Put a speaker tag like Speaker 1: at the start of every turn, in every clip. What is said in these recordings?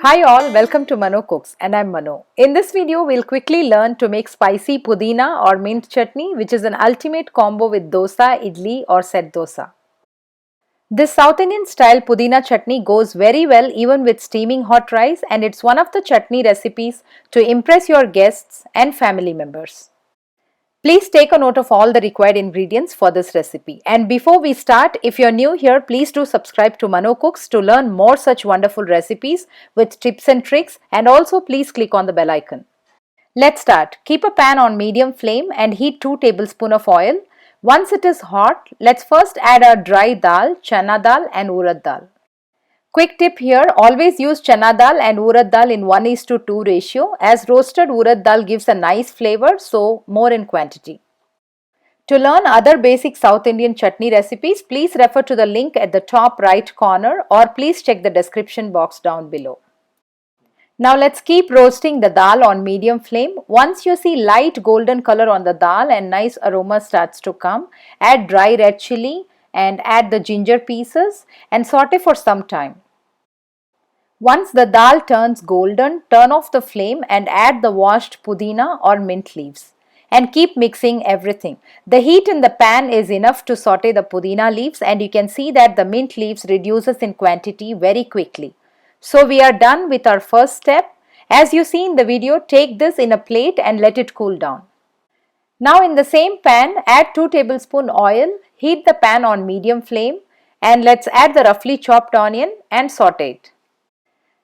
Speaker 1: Hi all, welcome to MANOCOOKS and I'm Mano. In this video, we'll quickly learn to make spicy pudhina or mint chutney, which is an ultimate combo with dosa, idli or set dosa. This South Indian style pudhina chutney goes very well even with steaming hot rice, and it's one of the chutney recipes to impress your guests and family members. Please take a note of all the required ingredients for this recipe. And before we start, if you're new here, please do subscribe to MANOCOOKS to learn more such wonderful recipes with tips and tricks, and also please click on the bell icon. Let's start. Keep a pan on medium flame and heat 2 tablespoons of oil. Once it is hot, let's first add our dry dal, chana dal and urad dal. Quick tip here, always use chana dal and urad dal in 1:2 ratio, as roasted urad dal gives a nice flavor, so more in quantity. To learn other basic South Indian chutney recipes, please refer to the link at the top right corner or please check the description box down below. Now let's keep roasting the dal on medium flame. Once you see light golden color on the dal and nice aroma starts to come, add dry red chili and add the ginger pieces and saute for some time. Once the dal turns golden, turn off the flame and add the washed pudhina or mint leaves and keep mixing everything. The heat in the pan is enough to saute the pudhina leaves, and you can see that the mint leaves reduces in quantity very quickly. So we are done with our first step. As you see in the video, take this in a plate and let it cool down. Now in the same pan, add 2 tablespoons oil, heat the pan on medium flame and let's add the roughly chopped onion and saute it.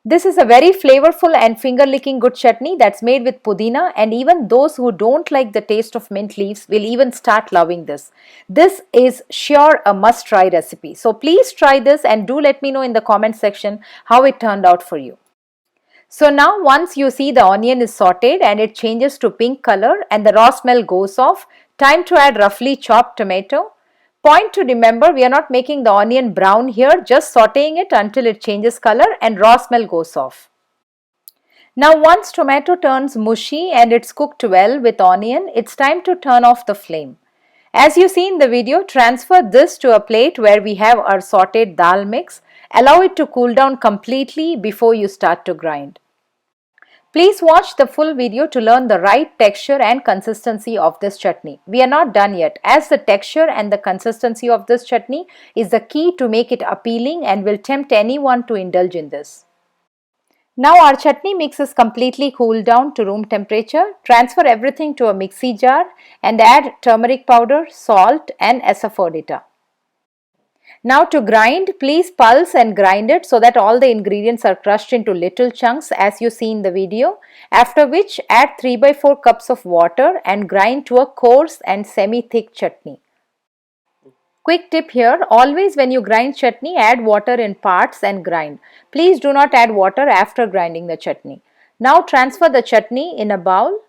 Speaker 1: This is a very flavorful and finger-licking good chutney that's made with pudhina, and even those who don't like the taste of mint leaves will even start loving this. This is sure a must-try recipe. So please try this and do let me know in the comment section how it turned out for you. So now once you see the onion is sauteed and it changes to pink color and the raw smell goes off, time to add roughly chopped tomato. Point to remember, we are not making the onion brown here, just sauteing it until it changes color and raw smell goes off. Now once tomato turns mushy and it's cooked well with onion, it's time to turn off the flame. As you see in the video, transfer this to a plate where we have our sauteed dal mix. Allow it to cool down completely before you start to grind. Please watch the full video to learn the right texture and consistency of this chutney. We are not done yet, as the texture and the consistency of this chutney is the key to make it appealing and will tempt anyone to indulge in this. Now our chutney mix is completely cooled down to room temperature. Transfer everything to a mixie jar and add turmeric powder, salt and asafoetida. Now to grind, please pulse and grind it so that all the ingredients are crushed into little chunks as you see in the video, after which add 3/4 cups of water and grind to a coarse and semi-thick chutney. Quick tip here, always when you grind chutney, add water in parts and grind. Please do not add water after grinding the chutney. Now transfer the chutney in a bowl.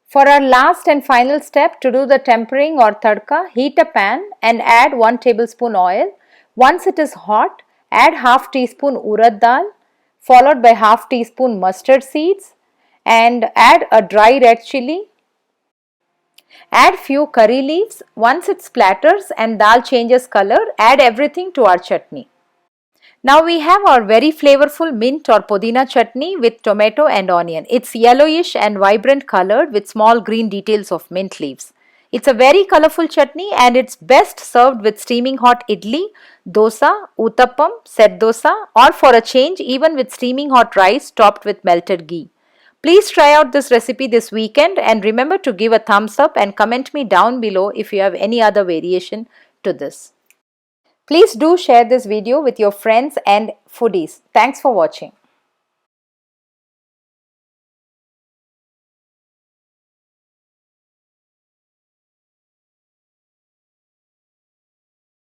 Speaker 1: For our last and final step, to do the tempering or tadka, heat a pan and add 1 tablespoon oil. Once it is hot, add half teaspoon urad dal, followed by half teaspoon mustard seeds, and add a dry red chili. Add few curry leaves. Once it splatters and dal changes color, add everything to our chutney. Now we have our very flavorful mint or pudhina chutney with tomato and onion. It's yellowish and vibrant colored with small green details of mint leaves. It's a very colorful chutney and it's best served with steaming hot idli, dosa, uttappam, set dosa, or for a change even with steaming hot rice topped with melted ghee. Please try out this recipe this weekend and remember to give a thumbs up and comment me down below if you have any other variation to this. Please do share this video with your friends and foodies. Thanks for watching.